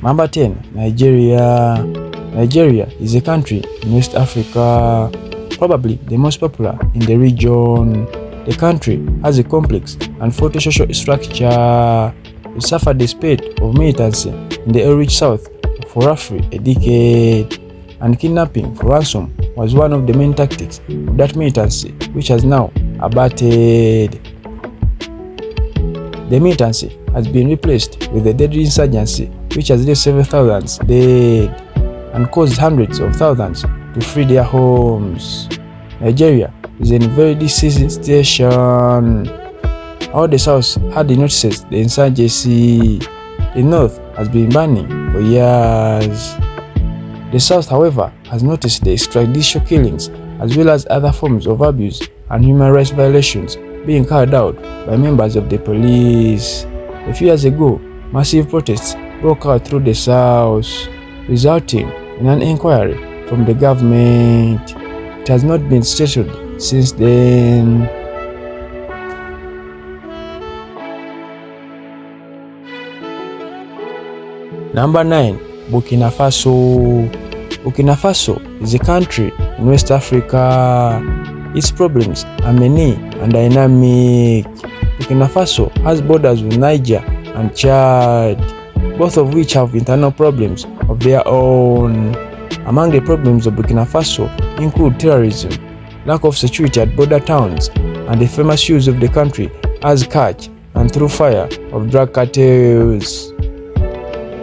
Number 10. Nigeria. Nigeria is a country in West Africa, probably the most popular in the region. The country has a complex and faulty social structure. It suffered the spate of militancy in the erupt south for roughly a decade, and kidnapping for ransom was one of the main tactics of that militancy, which has now abated. The militancy has been replaced with a deadly insurgency which has left several thousands dead and caused hundreds of thousands to flee their homes. Nigeria is in a very decisive situation. All the South hardly notices the insurgency. The North has been burning for years. The South, however, has noticed the extrajudicial killings as well as other forms of abuse and human rights violations being carried out by members of the police. A few years ago, massive protests broke out through the South, resulting in an inquiry from the government. It has not been settled since then. Number 9. Burkina Faso. Burkina Faso is a country in West Africa. Its problems are many and dynamic. Burkina Faso has borders with Niger and Chad, both of which have internal problems of their own. Among the problems of Burkina Faso include terrorism, lack of security at border towns, and the famous use of the country as catch and through fire of drug cartels.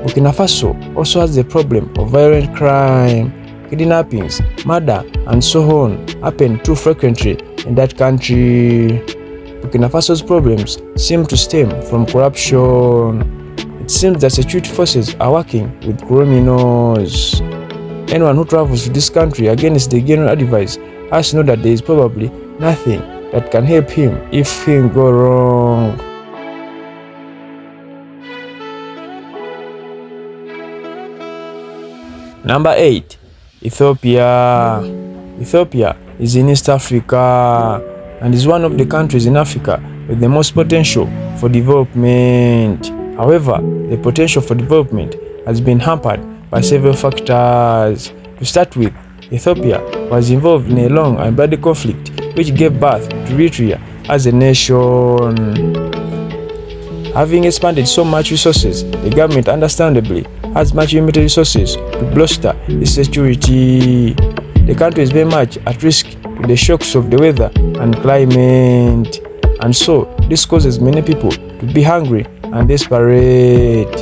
Burkina Faso also has the problem of violent crime, kidnappings, murder, and so on happen too frequently in that country. Burkina Faso's problems seem to stem from corruption. It seems that security forces are working with criminals. Anyone who travels to this country against the general advice has to know that there is probably nothing that can help him if things go wrong. Number 8. Ethiopia. Ethiopia is in East Africa and is one of the countries in Africa with the most potential for development. However, the potential for development has been hampered by several factors. To start with, Ethiopia was involved in a long and bloody conflict which gave birth to Eritrea as a nation. Having expanded so much resources, the government understandably has much limited resources to bolster its security. The country is very much at risk to the shocks of the weather and climate, and so this causes many people to be hungry and desperate.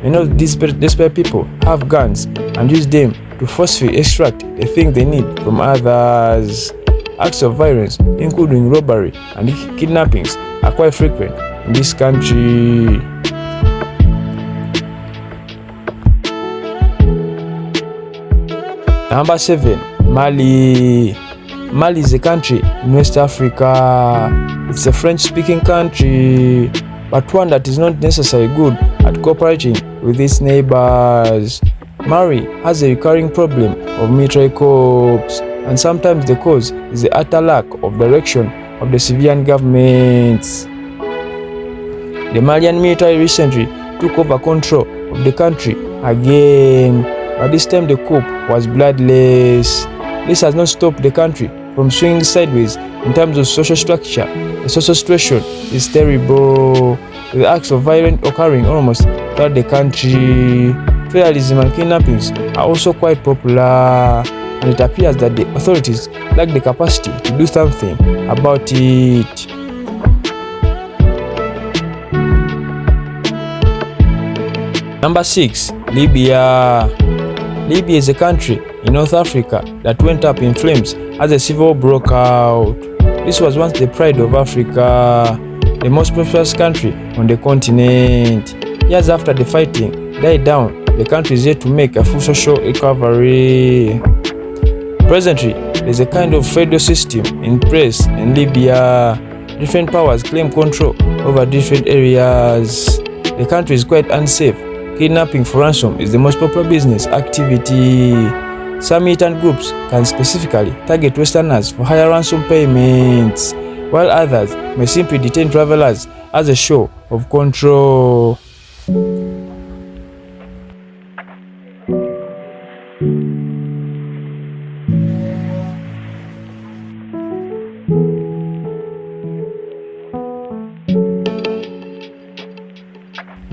Many of these desperate people have guns and use them to forcefully extract the things they need from others. Acts of violence, including robbery and kidnappings, are quite frequent in this country. Number 7. Mali. Mali is a country in West Africa. It's a French-speaking country, but one that is not necessarily good at cooperating with its neighbors. Mali has a recurring problem of military coups, and sometimes the cause is the utter lack of direction of the civilian governments. The Malian military recently took over control of the country again, but this time the coup was bloodless. This has not stopped the country from swinging sideways in terms of social structure. The social situation is terrible, with acts of violence occurring almost throughout the country. Terrorism and kidnappings are also quite popular, and it appears that the authorities lack the capacity to do something about it. Number 6. Libya. Libya is a country in North Africa that went up in flames as a civil war broke out. This was once the pride of Africa, the most prosperous country on the continent. Years after the fighting died down, the country is yet to make a full social recovery. Presently, there is a kind of federal system in place in Libya. Different powers claim control over different areas. The country is quite unsafe. Kidnapping for ransom is the most popular business activity. Some militant groups can specifically target Westerners for higher ransom payments, while others may simply detain travelers as a show of control.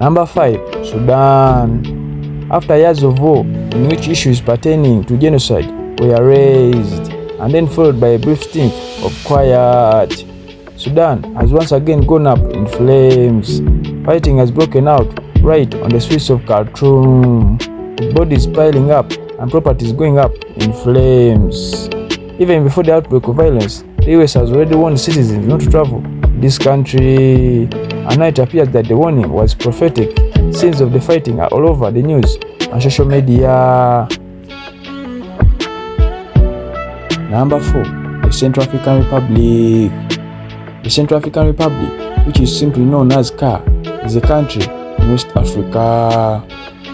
Number 5. Sudan. After years of war in which issues pertaining to genocide were raised and then followed by a brief stint of quiet, Sudan has once again gone up in flames. Fighting has broken out right on the streets of Khartoum, with bodies piling up and properties going up in flames. Even before the outbreak of violence, the US has already warned citizens not to travel to this country, and now it appears that the warning was prophetic. Scenes of the fighting are all over the news and social media. Number 4. The Central African Republic. The Central African Republic, which is simply known as CAR, is a country in West Africa.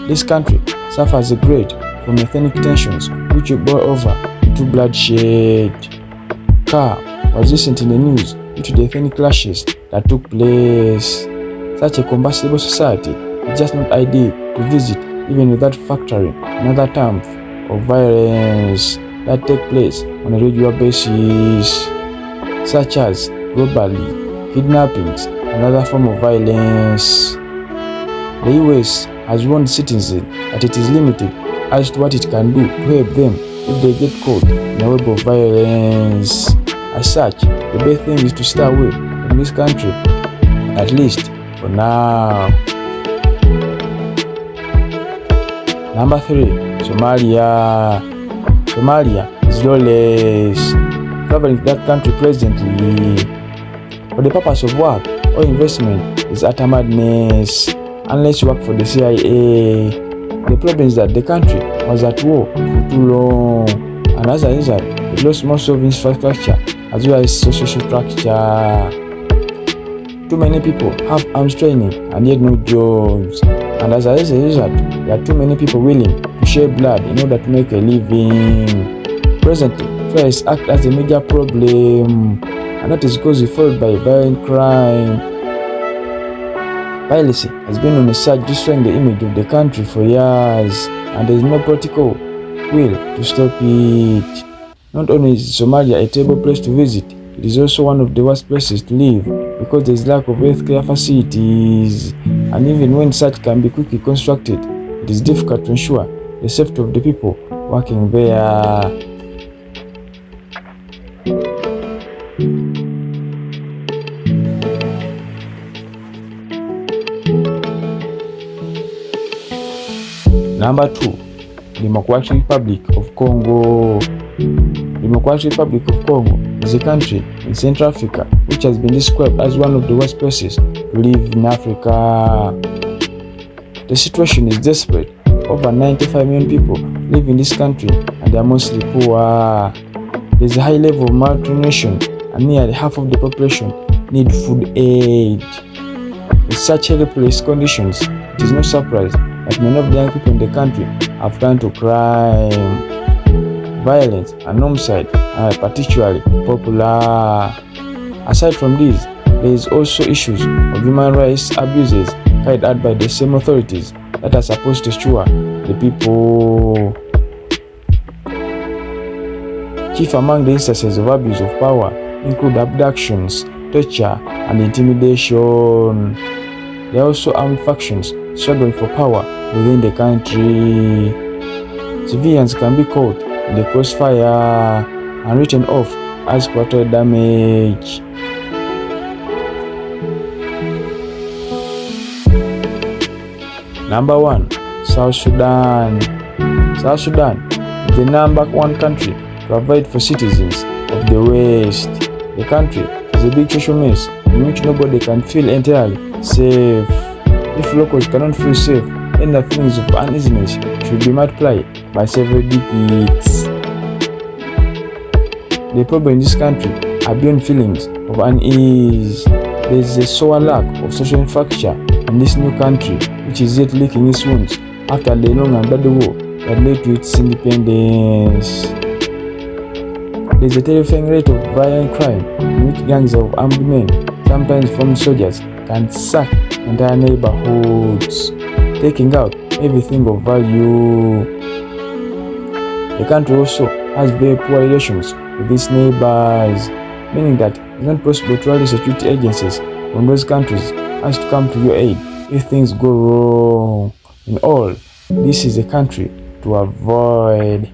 This country suffers a great from ethnic tensions which will boil over into bloodshed. CAR was recent in the news due to the ethnic clashes that took place. Such a combustible society is just not ideal to visit, even without factoring another terms of violence that take place on a regular basis, such as robbery, kidnappings, and other forms of violence. The US has warned citizens that it is limited as to what it can do to help them if they get caught in a web of violence. As such, the best thing is to stay away from this country, at least for now. Number 3. Somalia. Somalia is lawless. Traveling to that country presently for the purpose of work or investment is utter madness unless you work for the CIA. The problem is that the country was at war for too long, and as a result, it lost most of its infrastructure as well as social structure. Too many people have arms training and yet no jobs, and as a result, there are too many people willing to shed blood in order to make a living. Presently, first act as a major problem, and that is caused followed by violent crime. Piracy has been on a surge, destroying the image of the country for years, and there is no political will to stop it. Not only is Somalia a terrible place to visit, it is also one of the worst places to live because there is lack of healthcare facilities, and even when such can be quickly constructed, it is difficult to ensure the safety of the people working there. Number 2. Democratic Republic of Congo. Democratic Republic of Congo is a country in Central Africa which has been described as one of the worst places to live in Africa. The situation is desperate. Over 95 million people live in this country and they are mostly poor. There is a high level of malnutrition and nearly half of the population need food aid. With such helpless conditions, it is no surprise that many of the young people in the country have turned to crime. Violence and homicide are particularly popular. Aside from these, there is also issues of human rights abuses carried out by the same authorities that are supposed to ensure the people. Chief among the instances of abuse of power include abductions, torture, and intimidation. There are also armed factions struggling for power within the country. Civilians can be caught in the crossfire and written off as collateral damage. Number 1. South Sudan. South Sudan is the number 1 country to provide for citizens of the West. The country is a big social mess in which nobody can feel entirely safe. If locals cannot feel safe, then the feelings of uneasiness should be multiplied by several decades. The problem in this country are beyond feelings of unease. There is a sore lack of social infrastructure in this new country, which is yet licking its wounds after the long and bloody war that led to its independence. There is a terrifying rate of violent crime in which gangs of armed men, sometimes from soldiers, can sack entire neighborhoods, taking out everything of value. The country also has very poor relations with its neighbors, meaning that it is not possible to rally security agencies from those countries as to come to your aid if things go wrong in all, this is a country to avoid.